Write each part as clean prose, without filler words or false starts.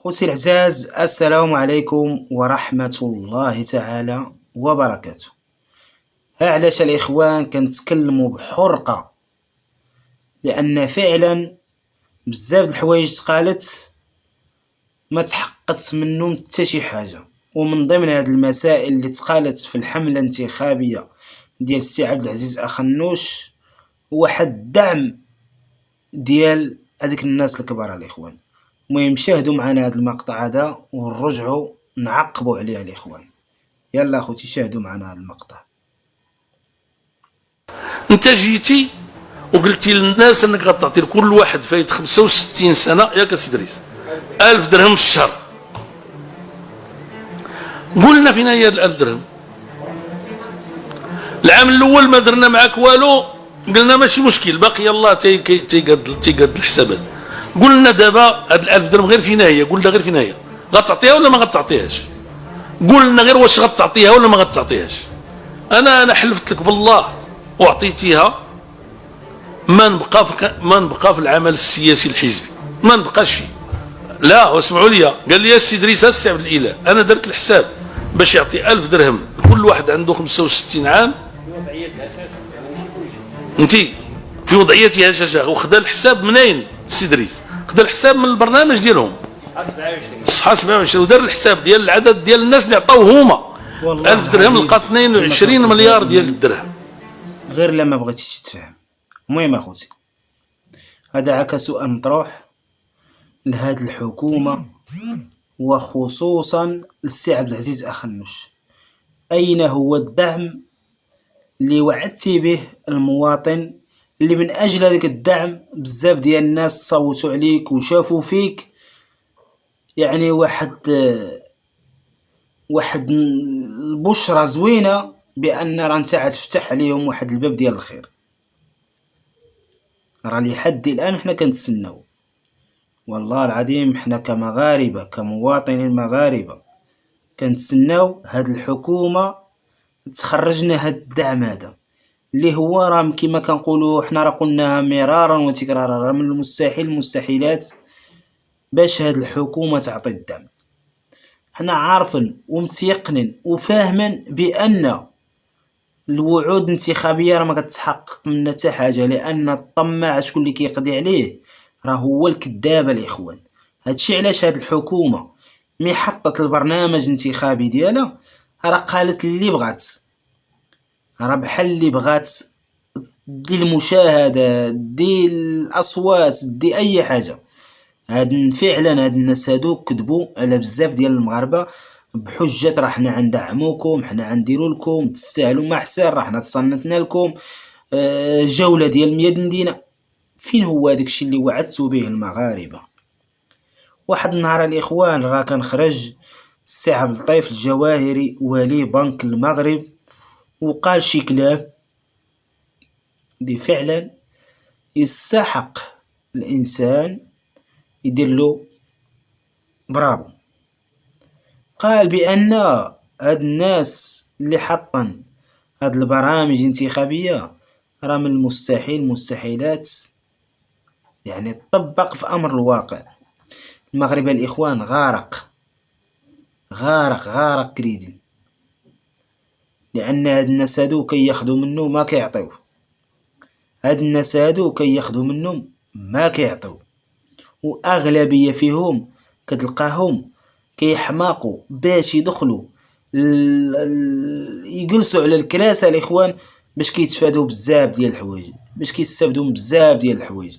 خوتي العزاز، السلام عليكم ورحمة الله تعالى وبركاته. ها علاش الإخوان كنتكلموا بحرقة، لأن فعلا بزاف د الحوايج تقالت ما تحققت منهم حتى شي حاجة. ومن ضمن هاد المسائل اللي تقالت في الحملة الانتخابية ديال السي عبد العزيز أخنوش هو حد الدعم ديال هذيك الناس الكبار الإخوان. المهم شاهدوا معنا هذا المقطع هذا ونرجعوا نعقبوا عليه الإخوان. يلا اخوتي شاهدوا معنا هذا المقطع. انت جيتي وقلتي للناس انك غتعطي لكل واحد فايت 65 سنه ياك سي دريس 1000 درهم في الشهر. قلنا فين هي 1000 درهم؟ العام الاول ما درنا معاك والو، قلنا ماشي مشكل باقي يلاه تيقاد الحسابات. قلنا دابا هاد 1000 درهم غير فينا هي، قلنا غير فينا هي، غتعطيها ولا ما غتعطيهاش؟ قلنا غير واش غتعطيها ولا ما غتعطيهاش؟ انا حلفت لك بالله وعطيتيها ما نبقى في العمل السياسي الحزبي، ما نبقاش فيه. لا واسمعوا لي، قال لي السي دريس السي عبد الاله انا درت الحساب باش يعطي 1000 درهم لكل واحد عنده 65 عام. انت في وضعيتها هشاشه، وخدا الحساب منين السي دريس؟ خدا الحساب من البرنامج ديالهم صحه 27 ودار الحساب ديال العدد ديال الناس اللي عطاوه هما 1000 درهم لقى 22 مليار ديال الدرهم. غير لما بغيتيش تفهم. المهم اخوتي، هذا عكا سؤال مطروح لهاد الحكومة وخصوصا للسي عبد العزيز أخنوش. أين هو الدعم اللي وعدتي به المواطن، اللي من أجل هذاك الدعم بزاف ديال الناس صوتوا عليك وشافوا فيك يعني واحد البشرة زوينة بأن راه نتا تفتح عليهم واحد الباب ديال الخير. راه لحد الآن حنا كنتسناو، والله العظيم حنا كمغاربة كمواطنين مغاربة كنتسناو هاد الحكومة تخرجنا هاد الدعم هذا اللي هو راه كما كنقولوا حنا راه قلناها مرارا وتكرارا، راه من المستحيلات باش هاد الحكومة تعطي الدعم. حنا عارفين ومتيقنين وفاهمين بأن الوعود الانتخابية راه ما كتحقق منها حتى حاجة، لأن الطماع شكون اللي كيقضي عليه؟ راه هو الكذاب الإخوان. هادشي علاش هاد الحكومة مي حطت البرنامج الانتخابي ديالها راه قالت اللي بغات، راه بحال اللي بغات دي المشاهدة دي الأصوات دي أي حاجة. فعلا هاد الناس هادو كذبوا على بزاف ديال المغاربة بحجة راه حنا غندعموكم، حنا غنديرو لكم تستاهلوا ما احسن، راه حنا تصنتنا لكم جولة ديال 100 مدينة. فين هو داكشي اللي وعدتوا به المغاربة؟ واحد النهار الاخوان راه كان خرج السي عبد اللطيف الجواهري ولي بنك المغرب وقال شي كلام اللي فعلا يستحق الانسان يدير له برافو. قال بان هاد الناس اللي حطن هاد البرامج الانتخابية راه من المستحيلات يعني تطبق في امر الواقع. المغرب الاخوان غارق كريدي، لان هاد الناس هادو كياخدو منه ما كيعطيوه، هاد الناس هادو كياخدو منهم ما كيعطيو، واغلبيه فيهم كتلقاهم كيحماقوا باش يدخلوا يجلسوا على الكراسي الاخوان باش كيتفادوا بزاف ديال الحوايج، باش كيستافدوا من بزاف ديال الحوايج.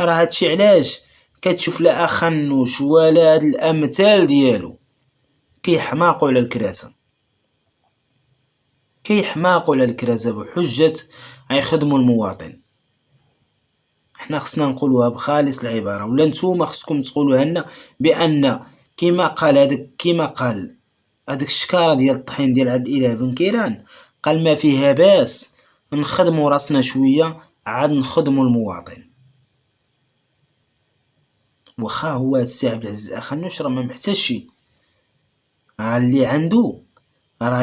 راه هادشي علاش كتشوف لا أخنوش ولا هاد الامثال ديالو كيحماقوا على الكراسة بحجة غيخدموا المواطن. حنا خصنا نقولوها بخالص العبارة، ولا نتوما خصكم تقولوها لنا بأن كما قال هذاك الشكارة ديال الطحين ديال عبد الإله بن كيران، قال ما فيها باس نخدموا راسنا شوية عاد نخدموا المواطن. وخا هو السي عبد العزيز أخنوش راه ما محتاجش شي، راه اللي عنده راه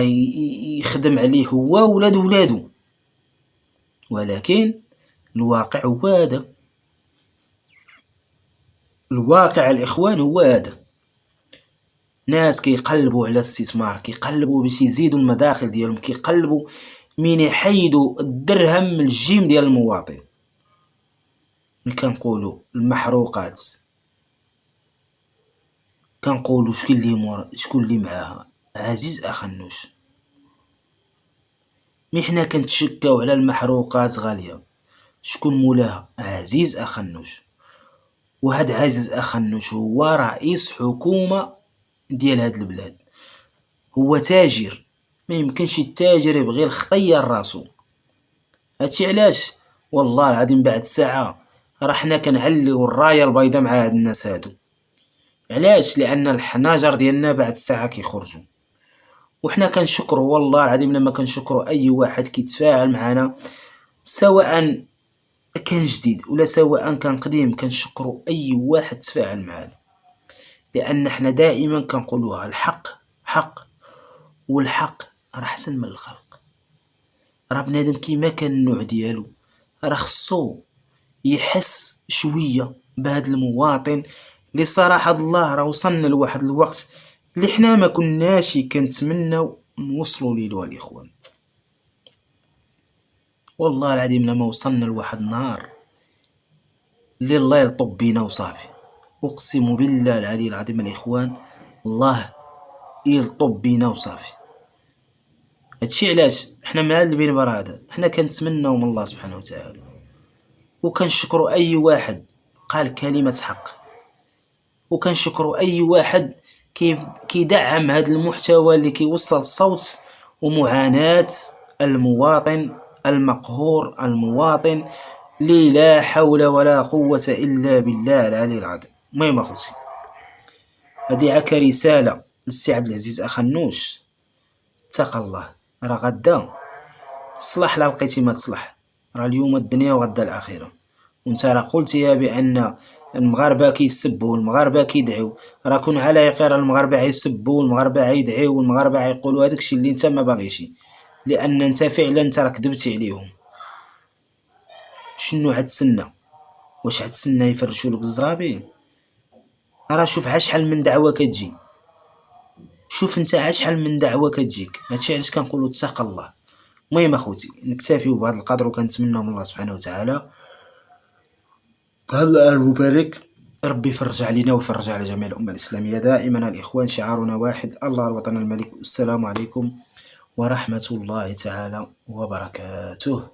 يخدم عليه هو ولادو، ولكن الواقع هو هذا. الواقع الإخوان هو هذا. ناس كيقلبوا على الاستثمار، كيقلبوا باش يزيدوا المداخل ديالهم، كيقلبوا من يحيدوا الدرهم من الجيم ديال المواطن. ملي كنقولوا المحروقات كنقولوا شكون اللي معاها؟ عزيز اخنوش. مي حنا كنتشكاو على المحروقات غاليه، شكون مولاها؟ عزيز اخنوش. وهاد عزيز اخنوش هو رئيس حكومه ديال هاد البلاد، هو تاجر، ما يمكنش التاجر يبغي الخطيه لراسو. هادشي علاش والله العظيم بعد ساعه راه حنا كنعليو الرايه البيضاء مع هاد الناس هادو. علاش؟ لان الحناجر ديالنا بعد ساعه كيخرجوا. وحنا كنشكروا والله العظيم، لما كنشكروا اي واحد كيتفاعل معنا، سواء كان جديد ولا سواء كان قديم، كنشكروا اي واحد تفاعل معنا، لان حنا دائما كنقولوها الحق حق، والحق راه احسن من الخلق. راه بنادم كيما كان النوع ديالو راه خصو يحس شويه بهذا المواطن اللي صراحه الله راه وصلنا لواحد الوقت اللي حنا ما كناش كنتمناو نوصلوا ليه الاخوان. والله العظيم لما وصلنا لواحد النهار اللي الله يلطب بينا وصافي، اقسم بالله العلي العظيم الاخوان، الله يلطب بينا وصافي. هادشي علاش حنا معلبين برا حنا كنتمناو من الله سبحانه وتعالى، وكنشكروا اي واحد قال كلمه حق، وكنشكروا اي واحد كيدعم هذا المحتوى اللي كيوصل الصوت ومعاناة المواطن المقهور، المواطن اللي لا حول ولا قوة إلا بالله العلي العظيم. المهم اخوتي، هذه عكا رسالة للسي عبد العزيز اخنوش، اتق الله، راه غدا صلح لا لقيتي ما تصلح، راه اليوم الدنيا وغدا الاخره. وانت راه قلتيها بان المغاربه كيسبوا والمغاربه كيدعيو، راه كون على يقين المغاربه غيسبوا والمغاربه غيدعيو والمغاربه غيقولوا هذاك الشيء اللي انت ما باغيش، لان انت فعلا انت راك كذبتي عليهم. شنو غتسنى؟ واش غتسنى يفرشوا لك الزرابي؟ راه شوف شحال من دعوه كتجي، شوف انت شحال من دعوه كتجيك. هادشي علاش كنقولوا اتق الله. المهم اخوتي، نكتفيو بهذا القدر، وكنتمنى من الله سبحانه وتعالى هذا المبارك ربي يفرج علينا ويفرج على جميع الأمة الإسلامية. دائما الإخوان شعارنا واحد، الله الوطن الملك. السلام عليكم ورحمة الله تعالى وبركاته.